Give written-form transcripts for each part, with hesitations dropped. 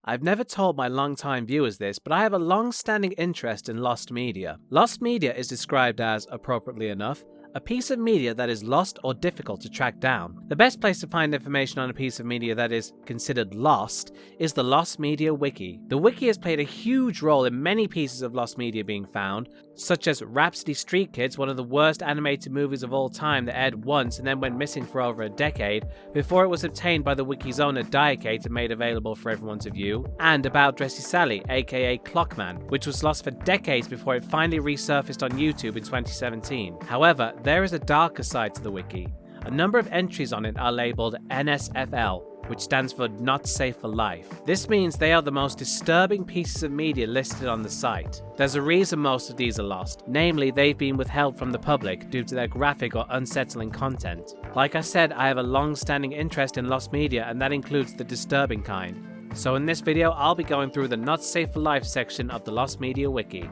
I've never told my long-time viewers this, but I have a long-standing interest in lost media. Lost media is described as, appropriately enough, a piece of media that is lost or difficult to track down. The best place to find information on a piece of media that is considered lost is the Lost Media Wiki. The wiki has played a huge role in many pieces of lost media being found, such as Rhapsody Street Kids, one of the worst animated movies of all time that aired once and then went missing for over a decade, before it was obtained by the wiki's owner Diacate and made available for everyone to view, and About Dressy Sally, aka Clockman, which was lost for decades before it finally resurfaced on YouTube in 2017. However, there is a darker side to the wiki. A number of entries on it are labelled NSFL, which stands for Not Safe for Life. This means they are the most disturbing pieces of media listed on the site. There's a reason most of these are lost, namely they've been withheld from the public due to their graphic or unsettling content. Like I said, I have a long-standing interest in lost media, and that includes the disturbing kind. So in this video, I'll be going through the Not Safe for Life section of the Lost Media Wiki.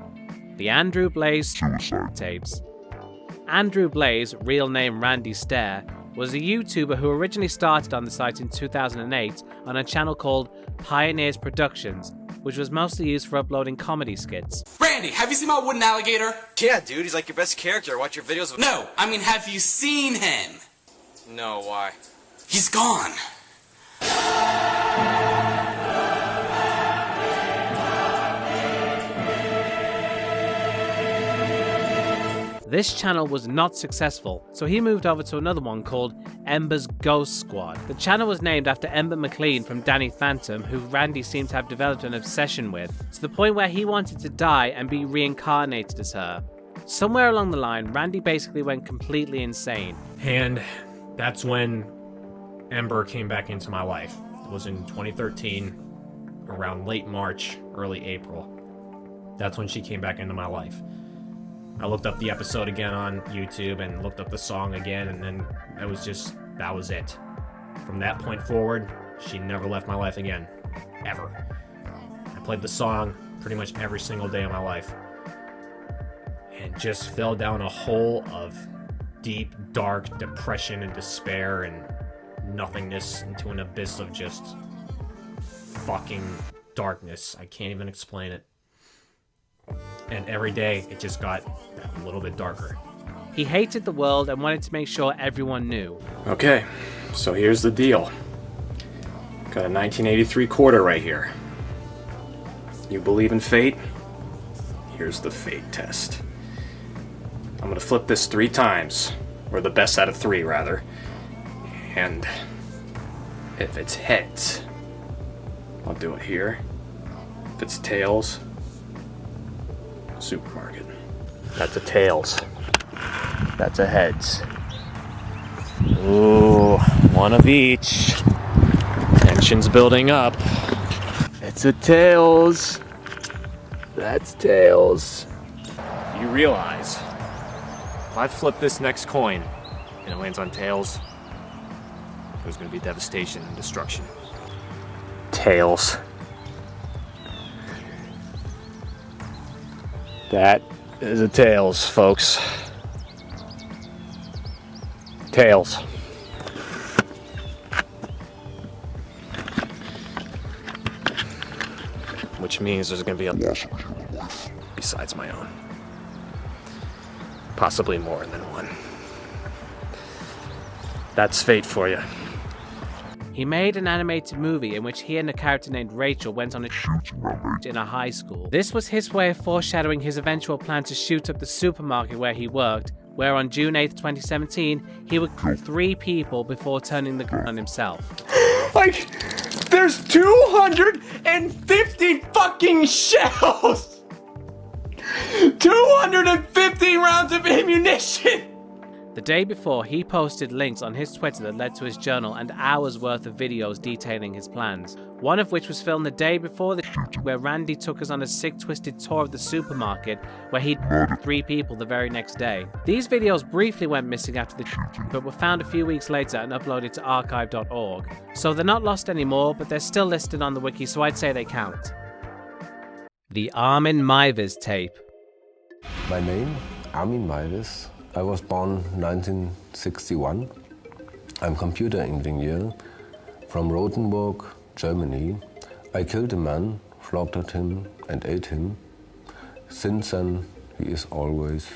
The Andrew Blaze Suicide Tapes. Andrew Blaze, real name Randy Stair, was a YouTuber who originally started on the site in 2008 on a channel called Pioneers Productions, which was mostly used for uploading comedy skits. Randy, have you seen my wooden alligator? Yeah, dude, he's like your best character. Watch your videos of... No, I mean, have you seen him? No, why? He's gone. This channel was not successful, so he moved over to another one called Ember's Ghost Squad. The channel was named after Ember McLean from Danny Phantom, who Randy seemed to have developed an obsession with, to the point where he wanted to die and be reincarnated as her. Somewhere along the line, Randy basically went completely insane. And that's when Ember came back into my life. It was in 2013, around late March, early April. That's when she came back into my life. I looked up the episode again on YouTube and looked up the song again, and then that was it. From that point forward, she never left my life again. Ever. I played the song pretty much every single day of my life. And just fell down a hole of deep, dark depression and despair and nothingness into an abyss of just fucking darkness. I can't even explain it. And every day, it just got a little bit darker. He hated the world and wanted to make sure everyone knew. Okay, so here's the deal. Got a 1983 quarter right here. You believe in fate? Here's the fate test. I'm gonna flip this 3 times, or the best out of 3, rather. And if it's heads, I'll do it here. If it's tails, supermarket. That's a tails. That's a heads. Ooh, one of each. Tension's building up. It's a tails. That's tails. You realize, if I flip this next coin and it lands on tails, there's going to be devastation and destruction. Tails. That is a tails, folks. Tails. Which means there's going to be a loss besides my own. Possibly more than one. That's fate for you. He made an animated movie in which he and a character named Rachel went on a shoot in a high school. This was his way of foreshadowing his eventual plan to shoot up the supermarket where he worked, where on June 8th, 2017, he would kill 3 people before turning the gun on himself. Like, there's 250 fucking shells! 250 rounds of ammunition! The day before, he posted links on his Twitter that led to his journal and hours worth of videos detailing his plans. One of which was filmed the day before the shoot, where Randy took us on a sick, twisted tour of the supermarket where he'd murdered 3 people the very next day. These videos briefly went missing after the shooting, but were found a few weeks later and uploaded to archive.org. So they're not lost anymore, but they're still listed on the wiki, so I'd say they count. The Armin Mvers tape. My name, Armin Mvers. I was born 1961. I'm computer engineer from Rothenburg, Germany. I killed a man, slaughtered him and ate him. Since then, he is always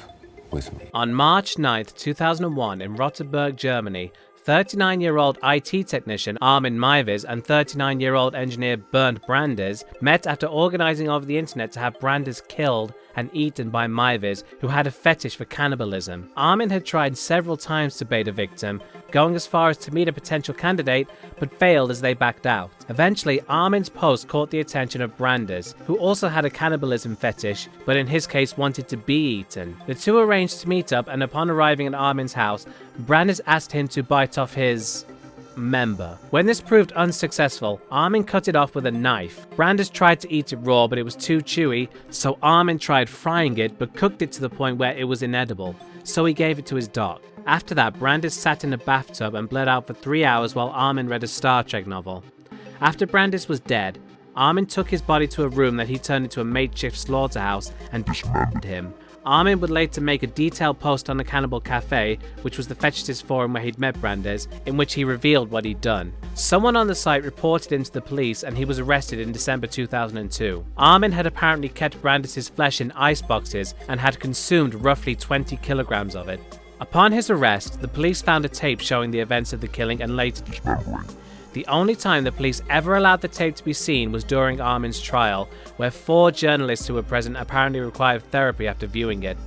with me. On March 9th, 2001, in Rotenburg, Germany, 39-year-old IT technician Armin Mvers and 39-year-old engineer Bernd Brandes met after organizing over the internet to have Brandes killed and eaten by Mvers, who had a fetish for cannibalism. Armin had tried several times to bait a victim, going as far as to meet a potential candidate, but failed as they backed out. Eventually, Armin's post caught the attention of Brandes, who also had a cannibalism fetish, but in his case wanted to be eaten. The two arranged to meet up, and upon arriving at Armin's house, Brandes asked him to bite off his member. When this proved unsuccessful, Armin cut it off with a knife. Brandes tried to eat it raw, but it was too chewy, so Armin tried frying it, but cooked it to the point where it was inedible, so he gave it to his dog. After that, Brandes sat in a bathtub and bled out for 3 hours while Armin read a Star Trek novel. After Brandes was dead, Armin took his body to a room that he turned into a makeshift slaughterhouse and dismembered him. Armin would later make a detailed post on the Cannibal Cafe, which was the fetishist forum where he'd met Brandes, in which he revealed what he'd done. Someone on the site reported him to the police and he was arrested in December 2002. Armin had apparently kept Brandes' flesh in ice boxes and had consumed roughly 20 kilograms of it. Upon his arrest, the police found a tape showing the events of the killing and later dismembering. The only time the police ever allowed the tape to be seen was during Armin's trial, where 4 journalists who were present apparently required therapy after viewing it.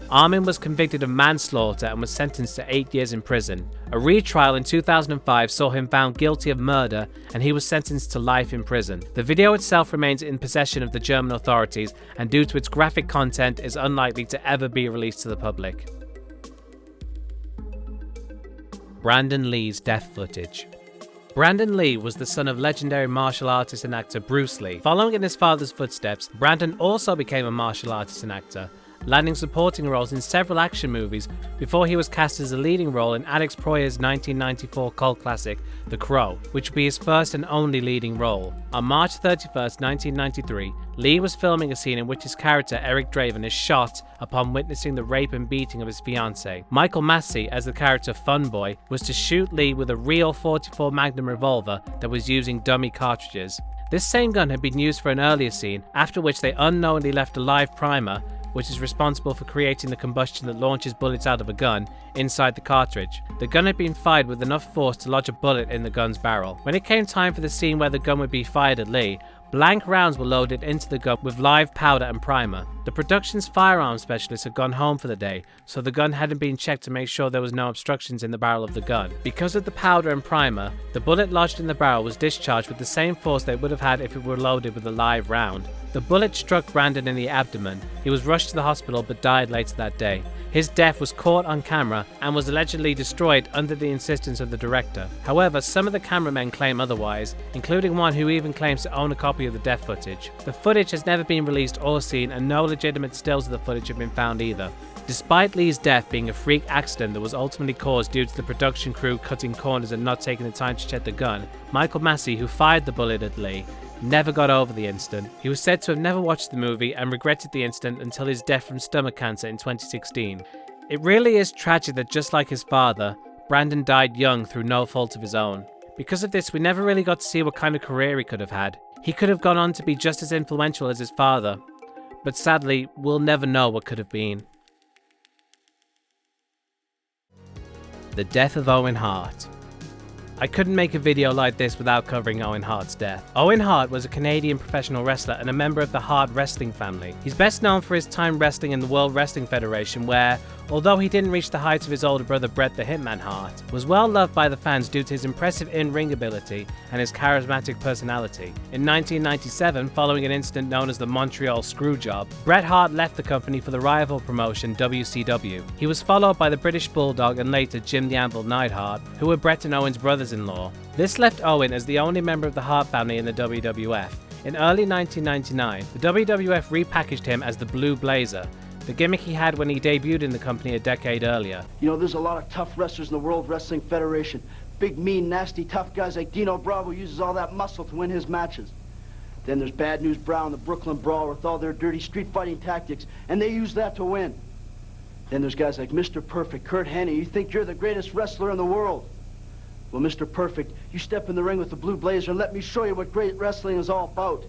Armin was convicted of manslaughter and was sentenced to 8 years in prison. A retrial in 2005 saw him found guilty of murder and he was sentenced to life in prison. The video itself remains in possession of the German authorities and due to its graphic content is unlikely to ever be released to the public. Brandon Lee's death footage. Brandon Lee was the son of legendary martial artist and actor Bruce Lee. Following in his father's footsteps, Brandon also became a martial artist and actor, landing supporting roles in several action movies before he was cast as a leading role in Alex Proyas' 1994 cult classic, The Crow, which would be his first and only leading role. On March 31st, 1993, Lee was filming a scene in which his character, Eric Draven, is shot upon witnessing the rape and beating of his fiancée. Michael Massey, as the character Funboy, was to shoot Lee with a real .44 Magnum revolver that was using dummy cartridges. This same gun had been used for an earlier scene, after which they unknowingly left a live primer, which is responsible for creating the combustion that launches bullets out of a gun, inside the cartridge. The gun had been fired with enough force to lodge a bullet in the gun's barrel. When it came time for the scene where the gun would be fired at Lee, blank rounds were loaded into the gun with live powder and primer. The production's firearms specialist had gone home for the day, so the gun hadn't been checked to make sure there was no obstructions in the barrel of the gun. Because of the powder and primer, the bullet lodged in the barrel was discharged with the same force they would have had if it were loaded with a live round. The bullet struck Brandon in the abdomen. He was rushed to the hospital but died later that day. His death was caught on camera and was allegedly destroyed under the insistence of the director. However, some of the cameramen claim otherwise, including one who even claims to own a copy of the death footage. The footage has never been released or seen, and no legitimate stills of the footage have been found either. Despite Lee's death being a freak accident that was ultimately caused due to the production crew cutting corners and not taking the time to check the gun, Michael Massey, who fired the bullet at Lee, never got over the incident. He was said to have never watched the movie and regretted the incident until his death from stomach cancer in 2016. It really is tragic that just like his father, Brandon died young through no fault of his own. Because of this, we never really got to see what kind of career he could have had. He could have gone on to be just as influential as his father, but sadly, we'll never know what could have been. The death of Owen Hart. I couldn't make a video like this without covering Owen Hart's death. Owen Hart was a Canadian professional wrestler and a member of the Hart wrestling family. He's best known for his time wrestling in the World Wrestling Federation where, although he didn't reach the heights of his older brother Bret the Hitman Hart, was well loved by the fans due to his impressive in-ring ability and his charismatic personality. In 1997, following an incident known as the Montreal Screwjob, Bret Hart left the company for the rival promotion WCW. He was followed by the British Bulldog and later Jim the Anvil Neidhart, who were Bret and Owen's brothers-in-law. This left Owen as the only member of the Hart family in the WWF. In early 1999, the WWF repackaged him as the Blue Blazer, the gimmick he had when he debuted in the company a decade earlier. You know, there's a lot of tough wrestlers in the World Wrestling Federation. Big, mean, nasty, tough guys like Dino Bravo uses all that muscle to win his matches. Then there's Bad News Brown, the Brooklyn Brawl, with all their dirty street fighting tactics, and they use that to win. Then there's guys like Mr. Perfect, Kurt Hennig. You think you're the greatest wrestler in the world. Well, Mr. Perfect, you step in the ring with the Blue Blazer and let me show you what great wrestling is all about.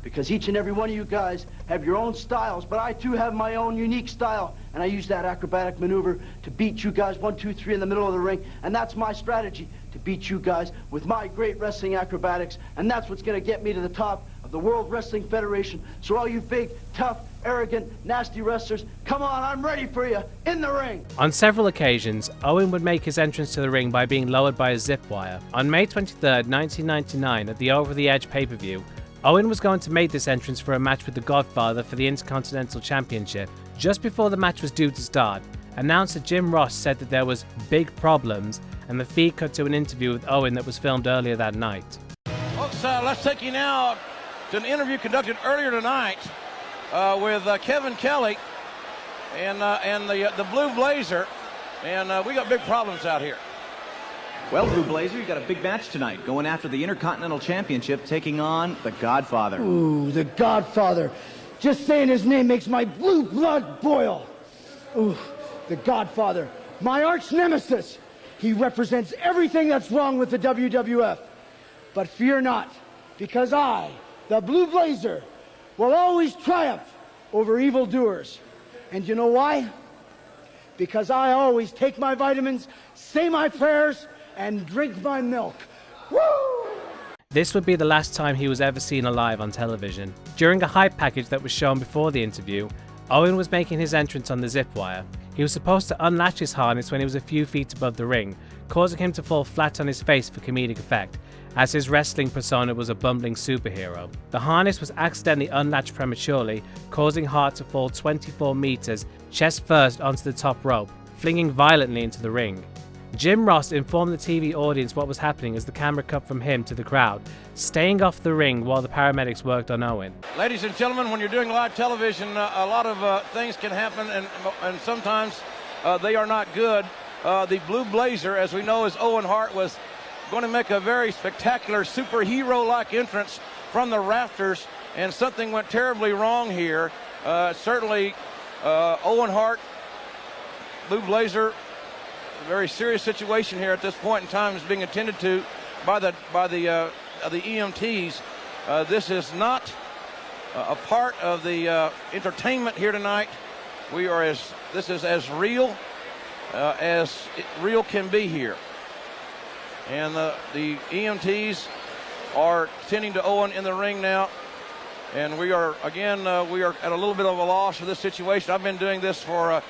Because each and every one of you guys have your own styles, but I too have my own unique style. And I use that acrobatic maneuver to beat you guys 1, 2, 3 in the middle of the ring. And that's my strategy, to beat you guys with my great wrestling acrobatics. And that's what's going to get me to the top of the World Wrestling Federation. So all you big, tough, arrogant, nasty wrestlers, come on, I'm ready for you, in the ring. On several occasions, Owen would make his entrance to the ring by being lowered by a zip wire. On May 23rd, 1999, at the Over the Edge pay-per-view, Owen was going to make this entrance for a match with the Godfather for the Intercontinental Championship. Just before the match was due to start, announcer Jim Ross said that there was big problems, and the feed cut to an interview with Owen that was filmed earlier that night. Folks, let's take you now to an interview conducted earlier tonight with Kevin Kelly and the Blue Blazer, and we got big problems out here. Well, Blue Blazer, you got a big match tonight, going after the Intercontinental Championship, taking on the Godfather. Ooh, the Godfather. Just saying his name makes my blue blood boil. Ooh, the Godfather, my arch nemesis. He represents everything that's wrong with the WWF. But fear not, because I, the Blue Blazer, will always triumph over evildoers. And you know why? Because I always take my vitamins, say my prayers, and drink my milk. Woo! This would be the last time he was ever seen alive on television. During a hype package that was shown before the interview, Owen was making his entrance on the zip wire. He was supposed to unlatch his harness when he was a few feet above the ring, causing him to fall flat on his face for comedic effect, as his wrestling persona was a bumbling superhero. The harness was accidentally unlatched prematurely, causing Hart to fall 24 meters, chest first onto the top rope, flinging violently into the ring. Jim Ross informed the TV audience what was happening as the camera cut from him to the crowd, staying off the ring while the paramedics worked on Owen. Ladies and gentlemen, when you're doing live television, a lot of things can happen, and sometimes they are not good. The Blue Blazer, as we know, as Owen Hart, was going to make a very spectacular superhero-like entrance from the rafters, and something went terribly wrong here. Certainly, Owen Hart, Blue Blazer, a very serious situation here at this point in time is being attended to by the EMTs. This is not a part of the entertainment here tonight. This is as real can be here. And the EMTs are tending to Owen in the ring now. And we are at a little bit of a loss for this situation. I've been doing this for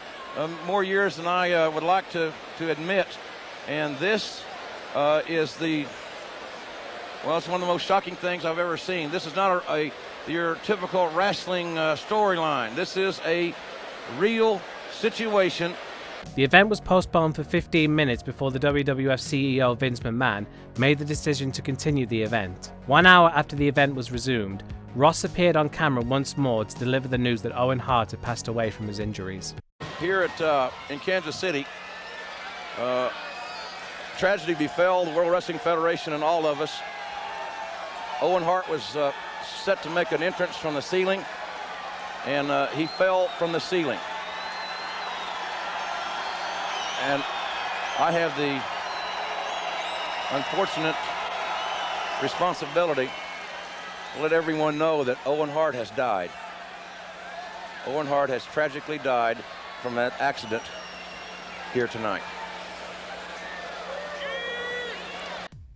more years than I would like to admit. And this is it's one of the most shocking things I've ever seen. This is not your typical wrestling storyline. This is a real situation. The event was postponed for 15 minutes before the WWF CEO Vince McMahon made the decision to continue the event. 1 hour after the event was resumed, Ross appeared on camera once more to deliver the news that Owen Hart had passed away from his injuries. Here in Kansas City, tragedy befell the World Wrestling Federation and all of us. Owen Hart was set to make an entrance from the ceiling, and he fell from the ceiling. And I have the unfortunate responsibility to let everyone know that Owen Hart has died. Owen Hart has tragically died from that accident here tonight.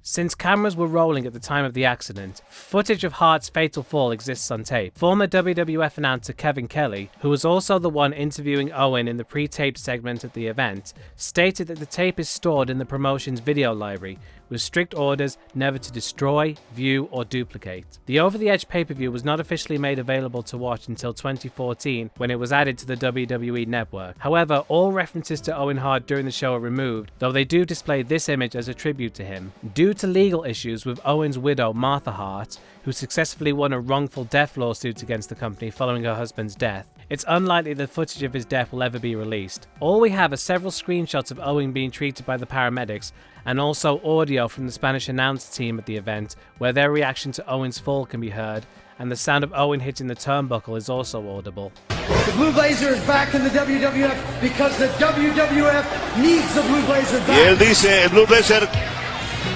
Since cameras were rolling at the time of the accident, footage of Hart's fatal fall exists on tape. Former WWF announcer Kevin Kelly, who was also the one interviewing Owen in the pre-taped segment at the event, stated that the tape is stored in the promotion's video library, with strict orders never to destroy, view, or duplicate. The Over the Edge pay-per-view was not officially made available to watch until 2014, when it was added to the WWE network. However, all references to Owen Hart during the show are removed, though they do display this image as a tribute to him. Due to legal issues with Owen's widow, Martha Hart, who successfully won a wrongful death lawsuit against the company following her husband's death, it's unlikely that footage of his death will ever be released. All we have are several screenshots of Owen being treated by the paramedics, and also audio from the Spanish announce team at the event, where their reaction to Owen's fall can be heard, and the sound of Owen hitting the turnbuckle is also audible. The Blue Blazer is back in the WWF because the WWF needs the Blue Blazer back. Y él dice, el Blue Blazer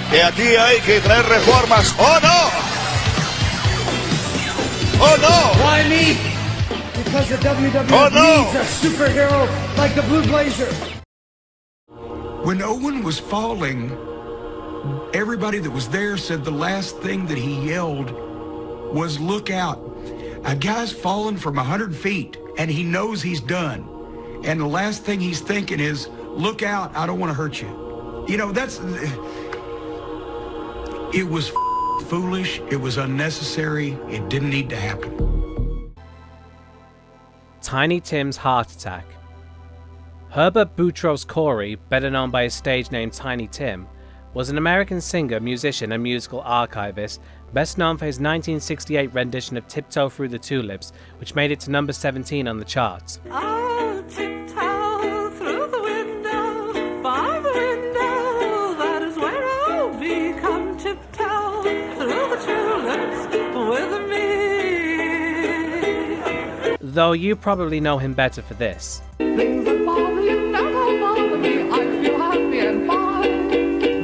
que aquí hay que traer reformas. ¡Oh, no! ¡Oh, no! Why me? Because the WWE Oh, no! needs a superhero like the Blue Blazer. When Owen was falling, everybody that was there said the last thing that he yelled was, "Look out. A guy's fallen from 100 feet and he knows he's done. And the last thing he's thinking is, look out, I don't want to hurt you." You know, it was foolish, it was unnecessary, it didn't need to happen. Tiny Tim's heart attack. Herbert Boutros Corey, better known by his stage name Tiny Tim, was an American singer, musician and musical archivist, best known for his 1968 rendition of Tiptoe Through the Tulips, which made it to number 17 on the charts. I'll tiptoe through the window, by the window, that is where I'll be. Come tiptoe through the tulips with me. Though you probably know him better for this. Things that bother you never bother me. I feel happy and fine,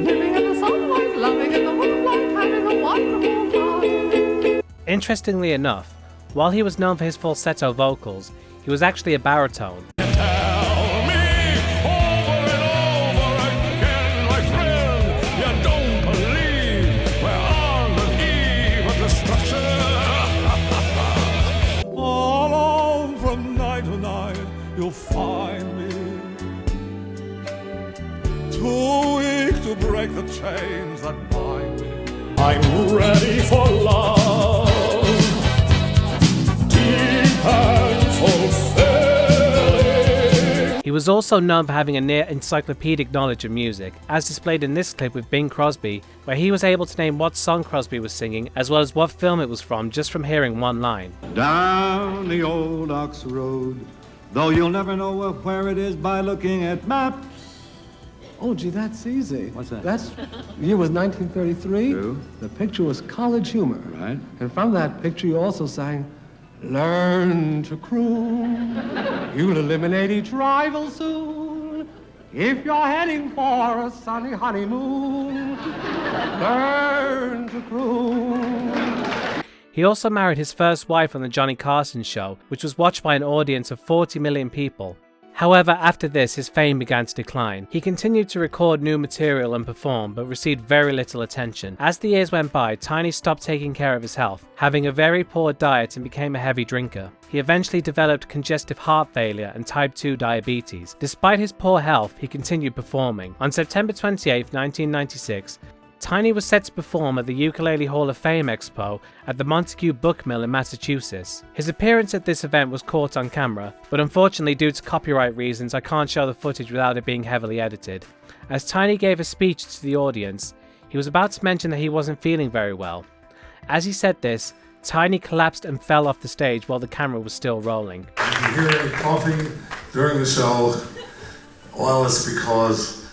living in the sunlight, loving in the moonlight, having a wonderful time. Interestingly enough, while he was known for his falsetto vocals, he was actually a baritone. You'll find me too weak to break the chains that bind me. I'm ready for love, deep and fulfilling. He was also known for having a near encyclopedic knowledge of music, as displayed in this clip with Bing Crosby, where he was able to name what song Crosby was singing as well as what film it was from just from hearing one line. Down the old Ox Road, though you'll never know where it is by looking at maps. Oh, gee, that's easy. What's that? The year was 1933. True. The picture was College Humor. Right. And from that picture, you also sang, "Learn to croon. You'll eliminate each rival soon. If you're heading for a sunny honeymoon, learn to croon." He also married his first wife on the Johnny Carson show, which was watched by an audience of 40 million people. However, after this, his fame began to decline. He continued to record new material and perform, but received very little attention. As the years went by, Tiny stopped taking care of his health, having a very poor diet and became a heavy drinker. He eventually developed congestive heart failure and type 2 diabetes. Despite his poor health, he continued performing. On September 28, 1996, Tiny was set to perform at the Ukulele Hall of Fame Expo at the Montague Book Mill in Massachusetts. His appearance at this event was caught on camera, but unfortunately due to copyright reasons I can't show the footage without it being heavily edited. As Tiny gave a speech to the audience, he was about to mention that he wasn't feeling very well. As he said this, Tiny collapsed and fell off the stage while the camera was still rolling. If you hear any coughing during the show, well, it's because,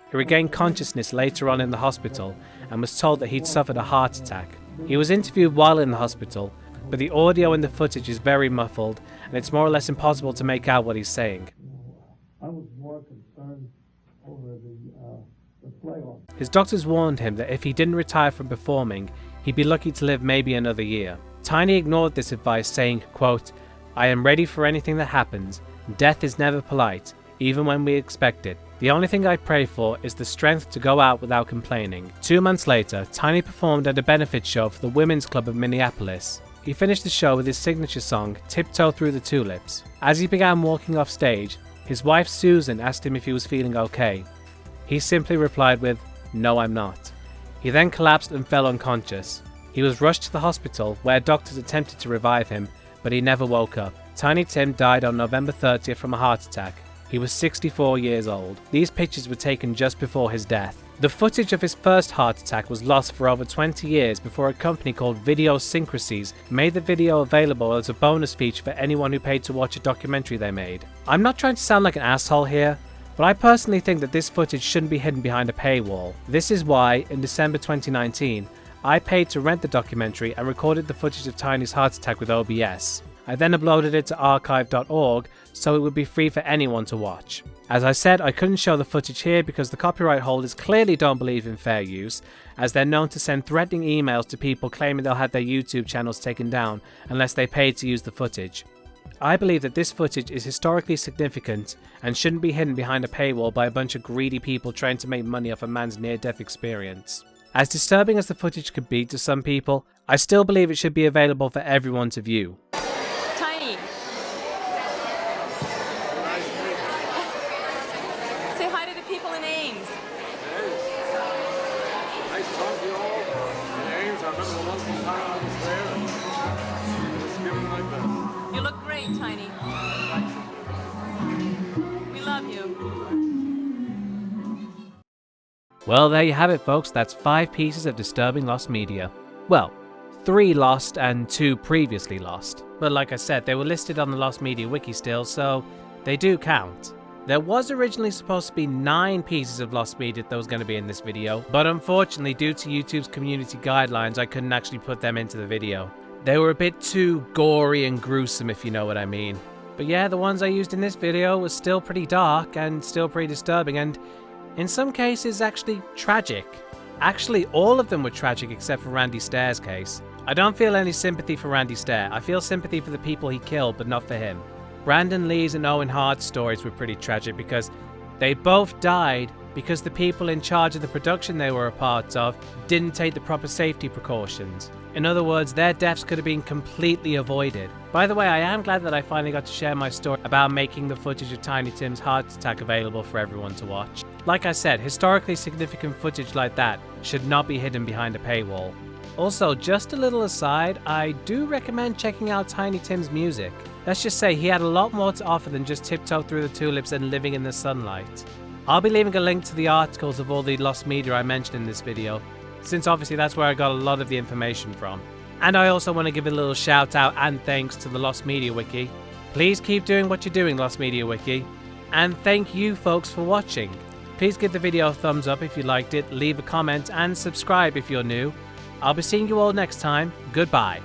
He regained consciousness later on in the hospital and was told that he'd suffered a heart attack. He was interviewed while in the hospital, but the audio in the footage is very muffled and it's more or less impossible to make out what he's saying. I was more concerned over the playoff. His doctors warned him that if he didn't retire from performing, he'd be lucky to live maybe another year. Tiny ignored this advice, saying, quote, "I am ready for anything that happens. Death is never polite, even when we expect it. The only thing I pray for is the strength to go out without complaining." 2 months later, Tiny performed at a benefit show for the Women's Club of Minneapolis. He finished the show with his signature song, Tiptoe Through the Tulips. As he began walking off stage, his wife Susan asked him if he was feeling okay. He simply replied with, "No, I'm not." He then collapsed and fell unconscious. He was rushed to the hospital where doctors attempted to revive him, but he never woke up. Tiny Tim died on November 30th from a heart attack. He was 64 years old. These pictures were taken just before his death. The footage of his first heart attack was lost for over 20 years before a company called Video Syncrasies made the video available as a bonus feature for anyone who paid to watch a documentary they made. I'm not trying to sound like an asshole here, but I personally think that this footage shouldn't be hidden behind a paywall. This is why, in December 2019, I paid to rent the documentary and recorded the footage of Tiny's heart attack with OBS. I then uploaded it to archive.org so it would be free for anyone to watch. As I said, I couldn't show the footage here because the copyright holders clearly don't believe in fair use, as they're known to send threatening emails to people claiming they'll have their YouTube channels taken down unless they paid to use the footage. I believe that this footage is historically significant and shouldn't be hidden behind a paywall by a bunch of greedy people trying to make money off a man's near-death experience. As disturbing as the footage could be to some people, I still believe it should be available for everyone to view. Tiny. Say hi to the people in Ames. Nice talking to you all. In Ames, I remember the once time I was there. Just give it like this. You look great, Tiny. We love you. Well, there you have it, folks. That's 5 pieces of disturbing lost media. Well, 3 lost and 2 previously lost. But like I said, they were listed on the Lost Media Wiki still, so they do count. There was originally supposed to be 9 pieces of lost media that was going to be in this video, but unfortunately, due to YouTube's community guidelines, I couldn't actually put them into the video. They were a bit too gory and gruesome, if you know what I mean. But yeah, the ones I used in this video were still pretty dark and still pretty disturbing, and in some cases actually tragic. Actually, all of them were tragic except for Randy Stair's case. I don't feel any sympathy for Randy Stair. I feel sympathy for the people he killed, but not for him. Brandon Lee's and Owen Hart's stories were pretty tragic because they both died because the people in charge of the production they were a part of didn't take the proper safety precautions. In other words, their deaths could have been completely avoided. By the way, I am glad that I finally got to share my story about making the footage of Tiny Tim's heart attack available for everyone to watch. Like I said, historically significant footage like that should not be hidden behind a paywall. Also, just a little aside, I do recommend checking out Tiny Tim's music. Let's just say he had a lot more to offer than just Tiptoe Through the Tulips and Living in the Sunlight. I'll be leaving a link to the articles of all the lost media I mentioned in this video, since obviously that's where I got a lot of the information from. And I also want to give a little shout out and thanks to the Lost Media Wiki. Please keep doing what you're doing, Lost Media Wiki. And thank you folks for watching. Please give the video a thumbs up if you liked it, leave a comment and subscribe if you're new. I'll be seeing you all next time. Goodbye.